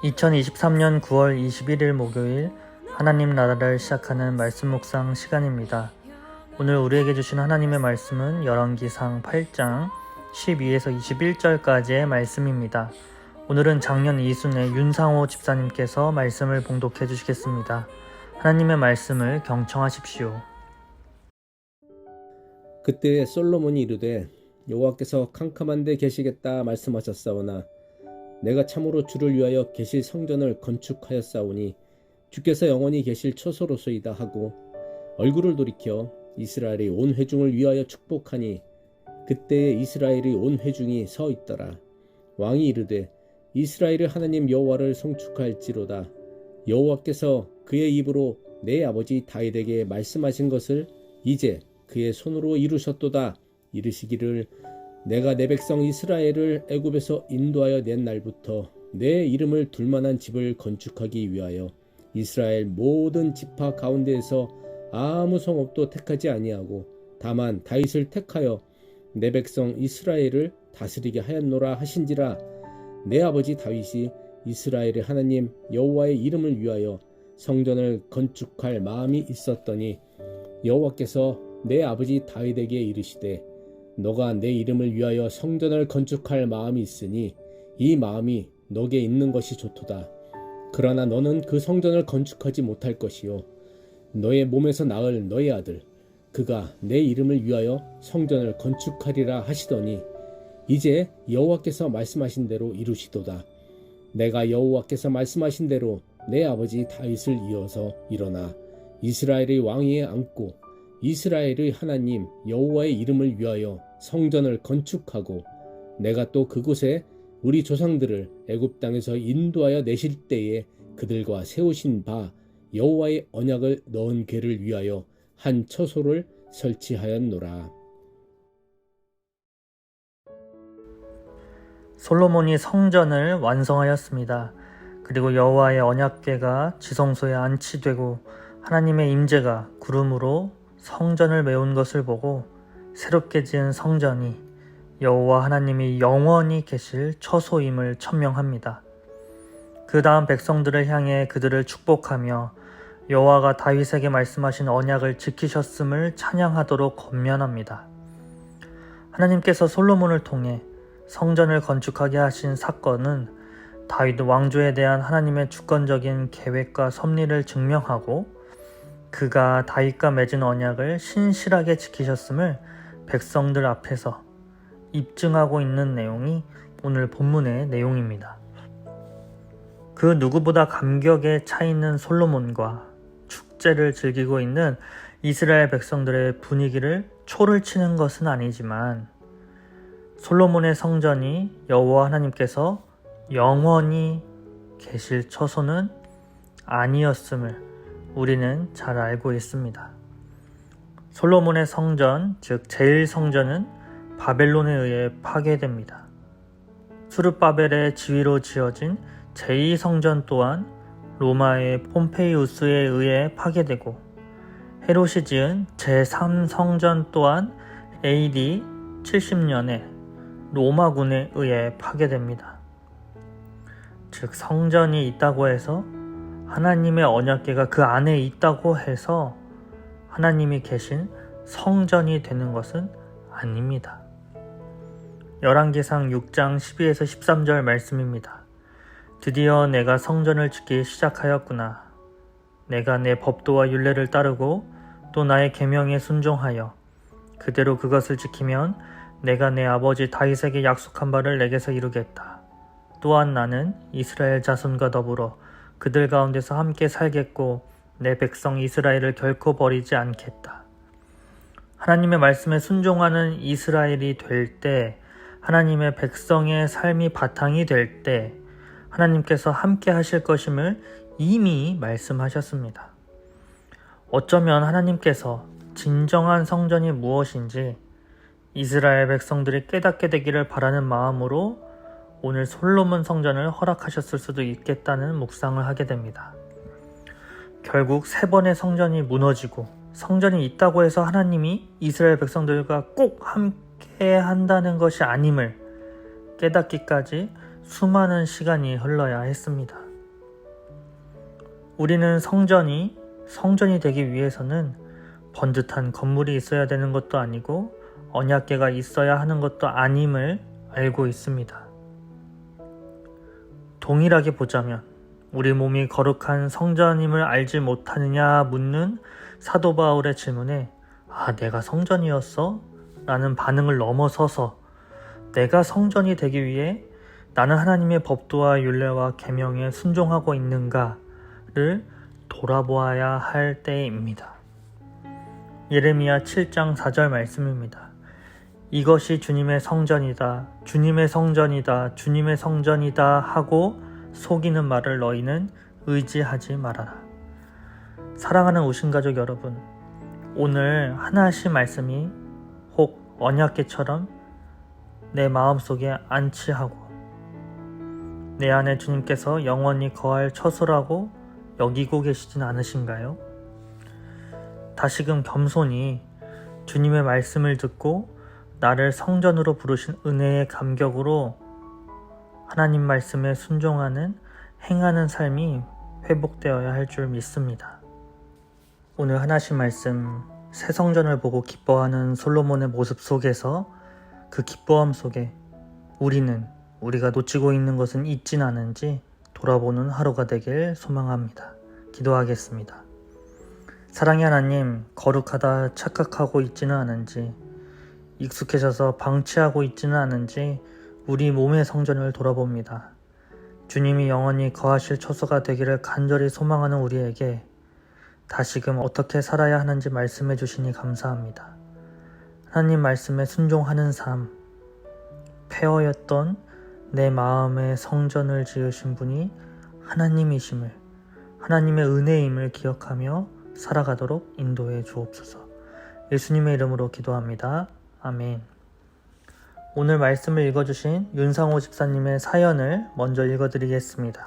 2023년 9월 21일 목요일 하나님 나라를 시작하는 말씀 묵상 시간입니다. 오늘 우리에게 주신 하나님의 말씀은 열왕기상 8장 12에서 21절까지의 말씀입니다. 오늘은 작년 이순의 윤상호 집사님께서 말씀을 봉독해 주시겠습니다. 하나님의 말씀을 경청하십시오. 그때 솔로몬이 이르되 여호와께서 캄캄한 데 계시겠다 말씀하셨사오나 내가 참으로 주를 위하여 계실 성전을 건축하였사오니 주께서 영원히 계실 처소로소이다 하고 얼굴을 돌이켜 이스라엘의 온 회중을 위하여 축복하니 그때에 이스라엘의 온 회중이 서 있더라. 왕이 이르되 이스라엘의 하나님 여호와를 송축할지로다. 여호와께서 그의 입으로 내 아버지 다윗에게 말씀하신 것을 이제 그의 손으로 이루셨도다. 이르시기를 내가 내 백성 이스라엘을 애굽에서 인도하여 낸 날부터 내 이름을 둘만한 집을 건축하기 위하여 이스라엘 모든 지파 가운데에서 아무 성읍도 택하지 아니하고 다만 다윗을 택하여 내 백성 이스라엘을 다스리게 하였노라 하신지라. 내 아버지 다윗이 이스라엘의 하나님 여호와의 이름을 위하여 성전을 건축할 마음이 있었더니 여호와께서 내 아버지 다윗에게 이르시되 너가 내 이름을 위하여 성전을 건축할 마음이 있으니 이 마음이 너게 있는 것이 좋도다. 그러나 너는 그 성전을 건축하지 못할 것이요 너의 몸에서 낳을 너의 아들 그가 내 이름을 위하여 성전을 건축하리라 하시더니 이제 여호와께서 말씀하신 대로 이루시도다. 내가 여호와께서 말씀하신 대로 내 아버지 다윗을 이어서 일어나 이스라엘의 왕위에 앉고 이스라엘의 하나님 여호와의 이름을 위하여 성전을 건축하고 내가 또 그곳에 우리 조상들을 애굽 땅에서 인도하여 내실 때에 그들과 세우신 바 여호와의 언약을 넣은 궤를 위하여 한 처소를 설치하였노라. 솔로몬이 성전을 완성하였습니다. 그리고 여호와의 언약궤가 지성소에 안치되고 하나님의 임재가 구름으로 성전을 메운 것을 보고 새롭게 지은 성전이 여호와 하나님이 영원히 계실 처소임을 천명합니다. 그 다음 백성들을 향해 그들을 축복하며 여호와가 다윗에게 말씀하신 언약을 지키셨음을 찬양하도록 권면합니다. 하나님께서 솔로몬을 통해 성전을 건축하게 하신 사건은 다윗 왕조에 대한 하나님의 주권적인 계획과 섭리를 증명하고 그가 다윗과 맺은 언약을 신실하게 지키셨음을 백성들 앞에서 입증하고 있는 내용이 오늘 본문의 내용입니다. 그 누구보다 감격에 차 있는 솔로몬과 축제를 즐기고 있는 이스라엘 백성들의 분위기를 초를 치는 것은 아니지만 솔로몬의 성전이 여호와 하나님께서 영원히 계실 처소는 아니었음을 우리는 잘 알고 있습니다. 솔로몬의 성전, 즉 제1성전은 바벨론에 의해 파괴됩니다. 수르바벨의 지휘로 지어진 제2성전 또한 로마의 폼페이우스에 의해 파괴되고 헤롯이 지은 제3성전 또한 AD 70년에 로마군에 의해 파괴됩니다. 즉 성전이 있다고 해서 하나님의 언약궤가 그 안에 있다고 해서 하나님이 계신 성전이 되는 것은 아닙니다. 열왕기상 6장 12에서 13절 말씀입니다. 드디어 내가 성전을 짓기 시작하였구나. 내가 내 법도와 율례를 따르고 또 나의 계명에 순종하여 그대로 그것을 지키면 내가 내 아버지 다윗에게 약속한 바를 내게서 이루겠다. 또한 나는 이스라엘 자손과 더불어 그들 가운데서 함께 살겠고 내 백성 이스라엘을 결코 버리지 않겠다. 하나님의 말씀에 순종하는 이스라엘이 될 때, 하나님의 백성의 삶이 바탕이 될 때 하나님께서 함께 하실 것임을 이미 말씀하셨습니다. 어쩌면 하나님께서 진정한 성전이 무엇인지 이스라엘 백성들이 깨닫게 되기를 바라는 마음으로 오늘 솔로몬 성전을 허락하셨을 수도 있겠다는 묵상을 하게 됩니다. 결국 3번의 성전이 무너지고 성전이 있다고 해서 하나님이 이스라엘 백성들과 꼭 함께 한다는 것이 아님을 깨닫기까지 수많은 시간이 흘러야 했습니다. 우리는 성전이 되기 위해서는 번듯한 건물이 있어야 되는 것도 아니고 언약궤가 있어야 하는 것도 아님을 알고 있습니다. 동일하게 보자면 우리 몸이 거룩한 성전임을 알지 못하느냐 묻는 사도 바울의 질문에 내가 성전이었어? 라는 반응을 넘어서서 내가 성전이 되기 위해 나는 하나님의 법도와 율례와 계명에 순종하고 있는가를 돌아보아야 할 때입니다. 예레미야 7장 4절 말씀입니다. 이것이 주님의 성전이다, 주님의 성전이다, 주님의 성전이다 하고 속이는 말을 너희는 의지하지 말아라. 사랑하는 우신가족 여러분, 오늘 하나씩 말씀이 혹 언약궤처럼 내 마음속에 안치하고 내 안에 주님께서 영원히 거할 처소라고 여기고 계시진 않으신가요? 다시금 겸손히 주님의 말씀을 듣고 나를 성전으로 부르신 은혜의 감격으로 하나님 말씀에 순종하는 행하는 삶이 회복되어야 할 줄 믿습니다. 오늘 하나씩 말씀, 새 성전을 보고 기뻐하는 솔로몬의 모습 속에서 그 기뻐함 속에 우리가 놓치고 있는 것은 있진 않은지 돌아보는 하루가 되길 소망합니다. 기도하겠습니다. 사랑의 하나님, 거룩하다 착각하고 있지는 않은지, 익숙해져서 방치하고 있지는 않은지 우리 몸의 성전을 돌아봅니다. 주님이 영원히 거하실 처소가 되기를 간절히 소망하는 우리에게 다시금 어떻게 살아야 하는지 말씀해 주시니 감사합니다. 하나님 말씀에 순종하는 삶, 폐허였던 내 마음의 성전을 지으신 분이 하나님이심을, 하나님의 은혜임을 기억하며 살아가도록 인도해 주옵소서. 예수님의 이름으로 기도합니다. 아멘. 오늘 말씀을 읽어주신 윤상호 집사님의 사연을 먼저 읽어드리겠습니다.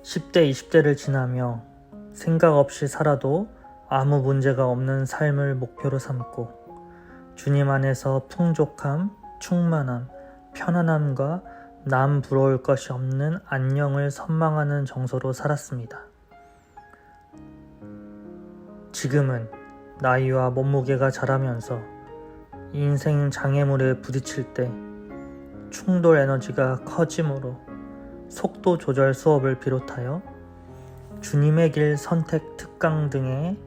10대, 20대를 지나며 생각 없이 살아도 아무 문제가 없는 삶을 목표로 삼고 주님 안에서 풍족함, 충만함, 편안함과 남 부러울 것이 없는 안녕을 선망하는 정서로 살았습니다. 지금은 나이와 몸무게가 자라면서 인생 장애물에 부딪힐 때 충돌 에너지가 커짐으로 속도 조절 수업을 비롯하여 주님의 길 선택 특강 등의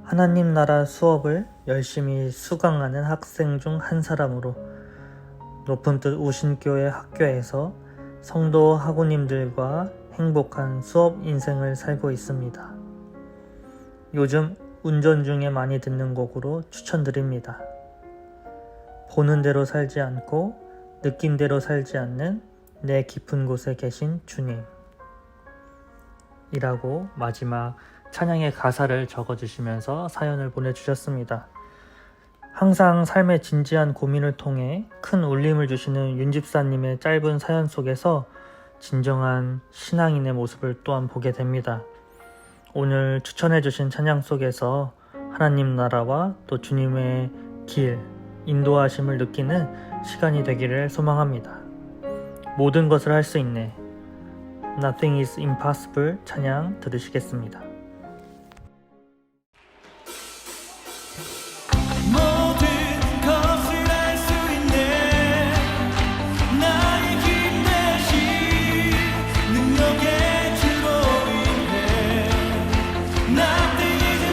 하나님 나라 수업을 열심히 수강하는 학생 중 한 사람으로 높은 뜻 우신교회 학교에서 성도 학우님들과 행복한 수업 인생을 살고 있습니다. 요즘 운전 중에 많이 듣는 곡으로 추천드립니다. 보는 대로 살지 않고 느낀 대로 살지 않는 내 깊은 곳에 계신 주님 이라고 마지막 찬양의 가사를 적어주시면서 사연을 보내주셨습니다. 항상 삶의 진지한 고민을 통해 큰 울림을 주시는 윤집사님의 짧은 사연 속에서 진정한 신앙인의 모습을 또한 보게 됩니다. 오늘 추천해주신 찬양 속에서 하나님 나라와 또 주님의 길, 인도하심을 느끼는 시간이 되기를 소망합니다. 모든 것을 할 수 있네. Nothing is impossible 찬양 들으시겠습니다. Nothing is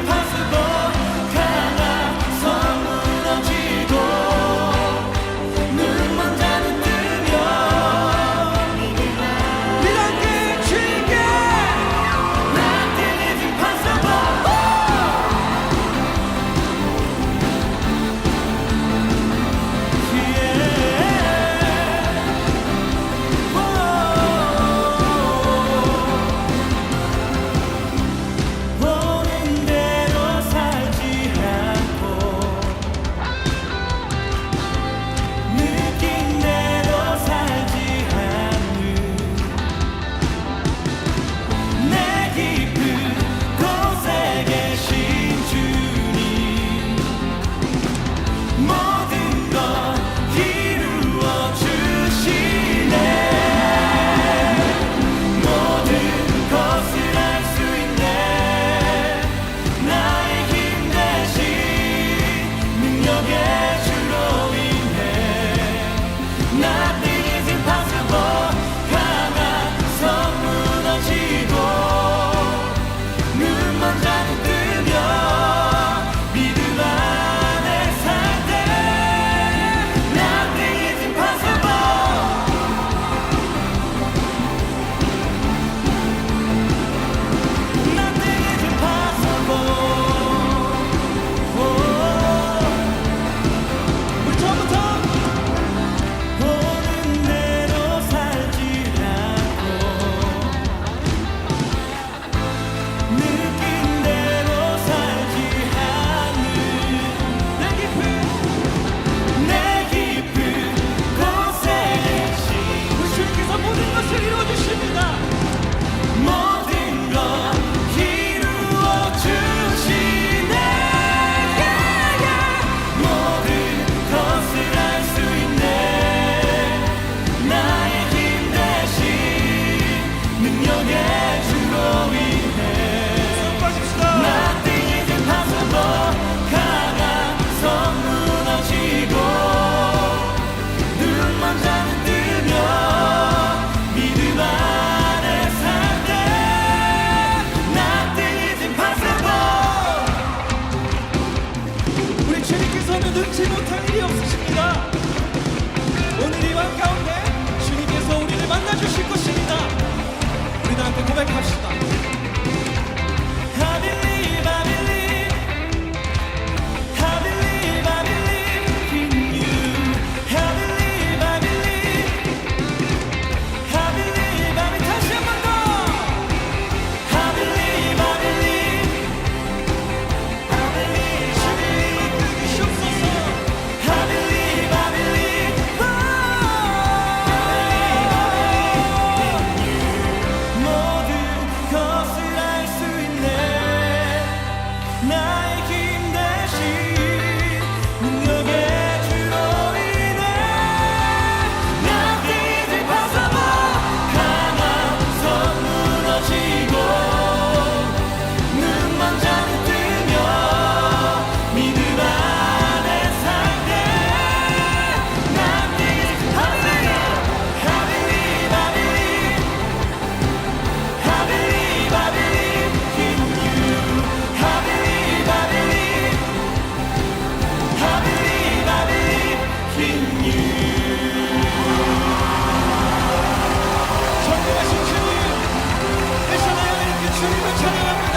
주님을 찬양합니다.